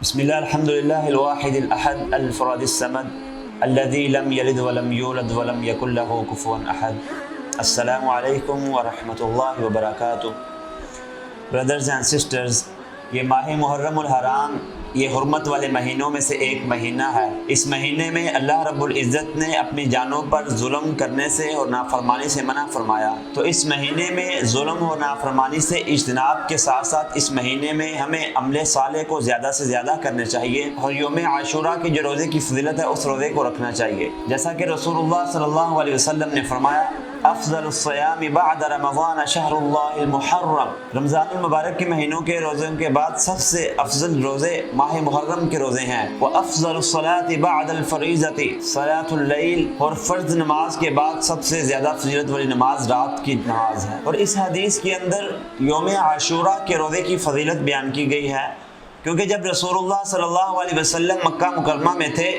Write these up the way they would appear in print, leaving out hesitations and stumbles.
بسم الله الحمد لله الواحد الأحد الفراد الصمد الذي لم يلد ولم يولد ولم يكن له كفوا أحد. السلام علیکم ورحمۃ اللہ وبرکاتہ. برادرز اینڈ سسٹرز، یہ ماہ محرم الحرام یہ حرمت والے مہینوں میں سے ایک مہینہ ہے. اس مہینے میں اللہ رب العزت نے اپنی جانوں پر ظلم کرنے سے اور نافرمانی سے منع فرمایا. تو اس مہینے میں ظلم اور نافرمانی سے اجتناب کے ساتھ ساتھ اس مہینے میں ہمیں عمل صالح کو زیادہ سے زیادہ کرنے چاہیے اور یوم عاشوراء کی جو روزے کی فضیلت ہے اس روزے کو رکھنا چاہیے. جیسا کہ رسول اللہ صلی اللہ علیہ وسلم نے فرمایا، افضل الصیام بعد رمضان شہر اللہ المحرم. رمضان المبارک کے مہینوں کے روزوں کے بعد سب سے افضل روزے ماہ محرم کے روزے ہیں. وافضل الصلاة بعد الفریضۃ صلاۃ اللیل، اور فرض نماز کے بعد سب سے زیادہ فضیلت والی نماز رات کی نماز ہے. اور اس حدیث کے اندر یوم عاشوراء کے روزے کی فضیلت بیان کی گئی ہے، کیونکہ جب رسول اللہ صلی اللہ علیہ وسلم مکہ مکرمہ میں تھے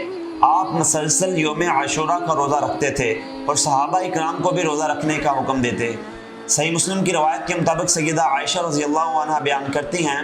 آپ مسلسل یوم عاشوراء کا روزہ رکھتے تھے اور صحابہ اکرام کو بھی روزہ رکھنے کا حکم دیتے. صحیح مسلم کی روایت کے مطابق سیدہ عائشہ رضی اللہ عنہ بیان کرتی ہیں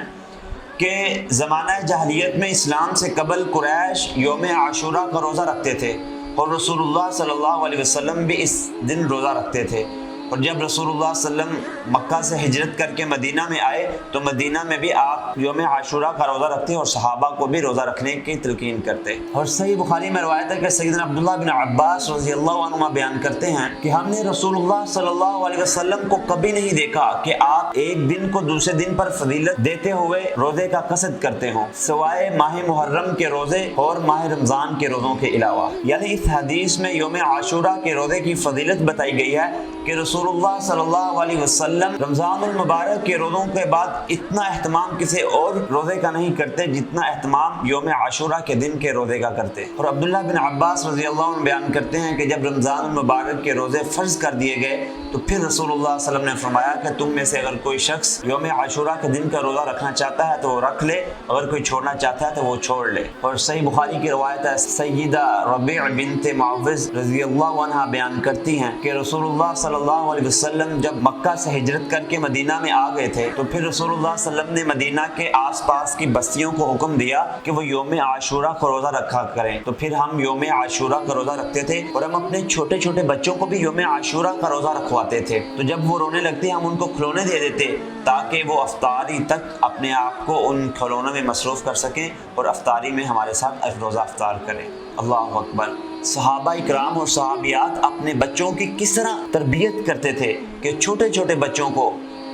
کہ زمانہ جاہلیت میں اسلام سے قبل قریش یوم عاشوراء کا روزہ رکھتے تھے اور رسول اللہ صلی اللہ علیہ وسلم بھی اس دن روزہ رکھتے تھے. اور جب رسول اللہ صلی اللہ علیہ وسلم مکہ سے ہجرت کر کے مدینہ میں آئے تو مدینہ میں بھی آپ یوم عاشوراء کا روزہ رکھتے اور صحابہ کو بھی روزہ رکھنے کی تلقین کرتے. اور صحیح بخاری میں روایت ہے کہ سیدنا عبداللہ بن عباس رضی اللہ عنہما بیان کرتے ہیں کہ ہم نے رسول اللہ صلی اللہ علیہ وسلم کو کبھی نہیں دیکھا کہ آپ ایک دن کو دوسرے دن پر فضیلت دیتے ہوئے روزے کا قصد کرتے ہوں سوائے ماہ محرم کے روزے اور ماہ رمضان کے روزوں کے علاوہ. یعنی اس حدیث میں یوم عاشوراء کے روزے کی فضیلت بتائی گئی ہے کہ رسول اللہ صلی اللہ علیہ وسلم رمضان المبارک کے روزوں کے بعد اتنا اہتمام کسی اور روزے کا نہیں کرتے جتنا اہتمام یوم عاشوراء کے دن کے روزے کا کرتے. اور عبداللہ بن عباس رضی اللہ عنہ بیان کرتے ہیں کہ جب رمضان المبارک کے روزے فرض کر دیے گئے تو پھر رسول اللہ صلی اللہ علیہ وسلم نے فرمایا کہ تم میں سے اگر کوئی شخص یوم عاشوراء کے دن کا روزہ رکھنا چاہتا ہے تو وہ رکھ لے، اگر کوئی چھوڑنا چاہتا ہے تو وہ چھوڑ لے. اور صحیح بخاری کی روایت ہے، سیدہ ربیع بنت معوذ رضی اللہ عنہ بیان کرتی ہیں کہ رسول اللہ صلی اللہ علیہ وسلم جب مکہ سے ہجرت کر کے مدینہ میں آ گئے تھے تو پھر رسول اللہ صلی اللہ علیہ وسلم نے مدینہ کے آس پاس کی بستیوں کو حکم دیا کہ وہ یوم عاشوراء کا روزہ رکھا کریں. تو پھر ہم یوم عاشوراء کا روزہ رکھتے تھے اور ہم اپنے چھوٹے چھوٹے بچوں کو بھی یوم عاشوراء کا روزہ رکھواتے تھے. تو جب وہ رونے لگتے ہم ان کو کھلونے دے دیتے تاکہ وہ افطاری تک اپنے آپ کو ان کھلونوں میں مصروف کر سکیں اور افطاری میں ہمارے ساتھ روزہ افطار کریں. اللہ اکبر. صحابہ اکرام اور صحابیات اپنے بچوں کی کس طرح تربیت کرتے تھے کہ چھوٹے چھوٹے بچوں کو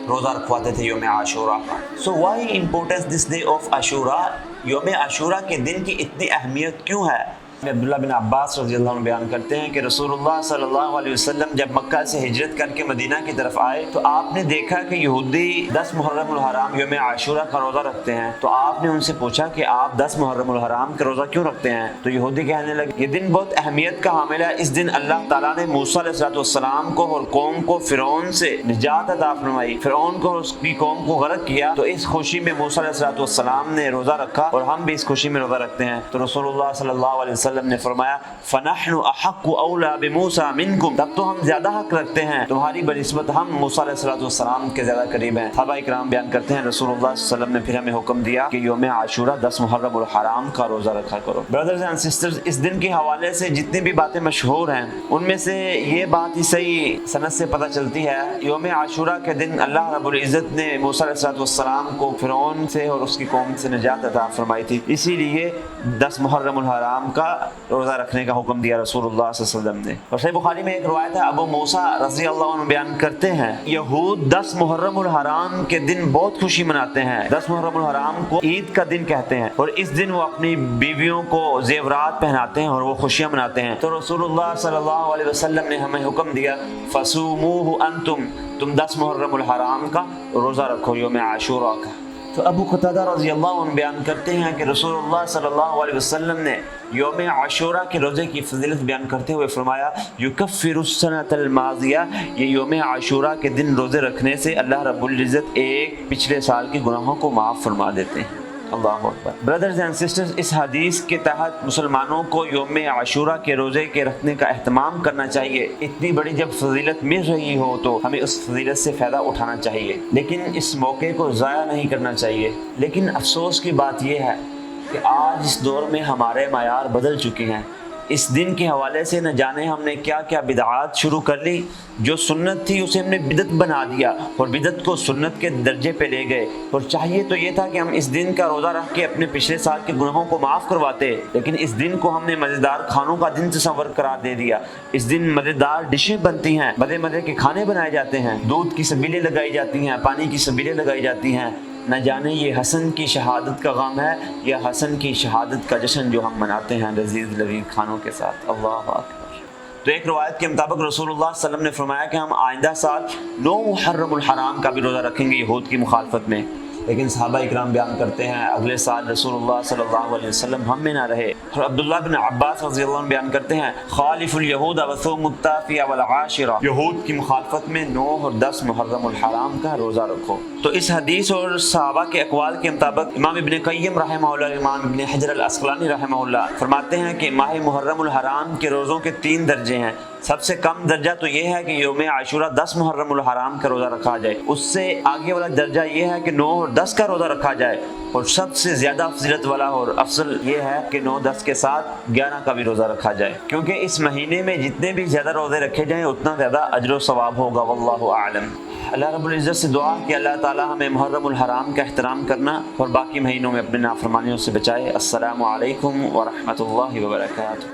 روزہ رکھواتے تھے یوم عاشوراء کا. So why importance this day of Ashura? یوم عاشوراء کے دن کی اتنی اہمیت کیوں ہے؟ عبداللہ بن عباس رضی اللہ عنہ بیان کرتے ہیں کہ رسول اللہ صلی اللہ علیہ وسلم جب مکہ سے ہجرت کر کے مدینہ کی طرف آئے تو آپ نے دیکھا کہ یہودی 10 محرم الحرام یوم عاشوراء کا روزہ رکھتے ہیں. تو آپ نے ان سے پوچھا کہ آپ 10 محرم الحرام کا روزہ کیوں رکھتے ہیں؟ تو یہودی کہنے لگے یہ دن بہت اہمیت کا حامل ہے. اس دن اللہ تعالیٰ نے موسیٰ علیہ السلام کو اور قوم کو فرعون سے نجات عطا فرمائی، فرعون کو اور اس کی قوم کو غرق کیا. تو اس خوشی میں موسیٰ علیہ السلام نے روزہ رکھا اور ہم بھی اس خوشی میں روزہ رکھتے ہیں. تو رسول اللہ صلی اللہ علیہ وسلم نے فرمایا فَنَحْنُ أَحَقُّ أَوْلَى بِمُوسَى مِنْكُمْ، تب تو ہم زیادہ حق رکھتے ہیں تمہاری بنسبت ہم موسیٰ علیہ السلام کے زیادہ قریب ہیں. صحابہ اکرام بیان کرتے ہیں رسول اللہ صلی اللہ علیہ وسلم نے پھر ہمیں حکم دیا کہ یوم عاشوراء 10 محرم الحرام کا روزہ رکھا کرو. برادرز اینڈ سسٹرز، اس دن کے حوالے سے جتنی بھی باتیں مشہور ہیں ان میں سے یہ بات ہی صحیح سند سے پتہ چلتی ہے، یوم عاشوراء کے دن اللہ رب العزت نے موسیٰ علیہ السلام کو فرعون سے اور اس کی قوم سے نجات عطا فرمائی تھی، اسی لیے 10 محرم الحرام کا روزہ رکھنے کا حکم دیا رسول اللہ صلی اللہ علیہ وسلم نے. اور صحیح بخاری میں ایک روایت ہے، ابو موسیٰ رضی اللہ عنہ بیان کرتے ہیں یہود 10 محرم الحرام کے دن بہت خوشی مناتے ہیں. 10 محرم الحرام کو عید کا دن کہتے ہیں اور اس دن وہ اپنی بیویوں کو زیورات پہناتے ہیں اور وہ خوشیاں مناتے ہیں. تو رسول اللہ صلی اللہ علیہ وسلم نے ہمیں حکم دیا فَصُومُوهُ أَنْتُمْ، تم 10 محرم الحرام کا روزہ رکھو یوم عاشوراء کا. تو ابو قتادہ رضی اللہ عنہ بیان کرتے ہیں کہ رسول اللہ صلی اللہ علیہ وسلم نے یوم عاشوراء کے روزے کی فضیلت بیان کرتے ہوئے فرمایا یکفر السنۃ الماضیہ، یہ یوم عاشوراء کے دن روزے رکھنے سے اللہ رب العزت ایک پچھلے سال کے گناہوں کو معاف فرما دیتے ہیں. اللہ اکبر. بردرز اینڈ سسٹرز، اس حدیث کے تحت مسلمانوں کو یوم عاشوراء کے روزے کے رکھنے کا اہتمام کرنا چاہیے. اتنی بڑی جب فضیلت مل رہی ہو تو ہمیں اس فضیلت سے فائدہ اٹھانا چاہیے، لیکن اس موقع کو ضائع نہیں کرنا چاہیے. لیکن افسوس کی بات یہ ہے کہ آج اس دور میں ہمارے معیار بدل چکے ہیں۔ اس دن کے حوالے سے نہ جانے ہم نے کیا کیا بدعات شروع کر لی، جو سنت تھی اسے ہم نے بدعت بنا دیا اور بدعت کو سنت کے درجے پہ لے گئے۔ اور چاہیے تو یہ تھا کہ ہم اس دن کا روزہ رکھ کے اپنے پچھلے سال کے گناہوں کو معاف کرواتے، لیکن اس دن کو ہم نے مزیدار کھانوں کا دن تصور قرار دے دیا۔ اس دن مزیدار ڈشیں بنتی ہیں، مزے مزے کے کھانے بنائے جاتے ہیں، دودھ کی سبیلیں لگائی جاتی ہیں، پانی کی سبیلیں لگائی جاتی ہیں۔ نہ جانے یہ حسن کی شہادت کا غم ہے یا حسن کی شہادت کا جشن جو ہم مناتے ہیں لذیذ لذیذ کھانوں کے ساتھ۔ اللہ اکبر۔ تو ایک روایت کے مطابق رسول اللہ صلی اللہ علیہ وسلم نے فرمایا کہ ہم آئندہ سال 9 محرم الحرام کا بھی روزہ رکھیں گے یہود کی مخالفت میں، لیکن صحابہ اکرام بیان کرتے ہیں اگلے سال رسول اللہ صلی اللہ علیہ وسلم ہم میں نہ رہے۔ اور عبداللہ بن عباس رضی اللہ عنہ بیان کرتے ہیں خالف الیہود وصوم التاسع والعاشرہ، یہود کی مخالفت میں 9 اور 10 محرم الحرام کا روزہ رکھو۔ تو اس حدیث اور صحابہ کے اقوال کے مطابق امام ابن قیم رحمہ اللہ، امام ابن حجر العسقلانی رحمہ اللہ فرماتے ہیں کہ ماہ محرم الحرام کے روزوں کے 3 درجے ہیں۔ سب سے کم درجہ تو یہ ہے کہ یوم عاشورہ 10 محرم الحرام کا روزہ رکھا جائے، اس سے آگے والا درجہ یہ ہے کہ 9 اور 10 کا روزہ رکھا جائے، اور سب سے زیادہ فضیلت والا اور افضل یہ ہے کہ 9 10 کے ساتھ 11 کا بھی روزہ رکھا جائے، کیونکہ اس مہینے میں جتنے بھی زیادہ روزے رکھے جائیں اتنا زیادہ اجر و ثواب ہوگا۔ واللہ اعلم۔ اللہ رب العزت سے دعا کہ اللہ تعالی ہمیں محرم الحرام کا احترام کرنا اور باقی مہینوں میں اپنے نافرمانیوں سے بچائے۔ السلام علیکم ورحمۃ اللہ وبرکاتہ۔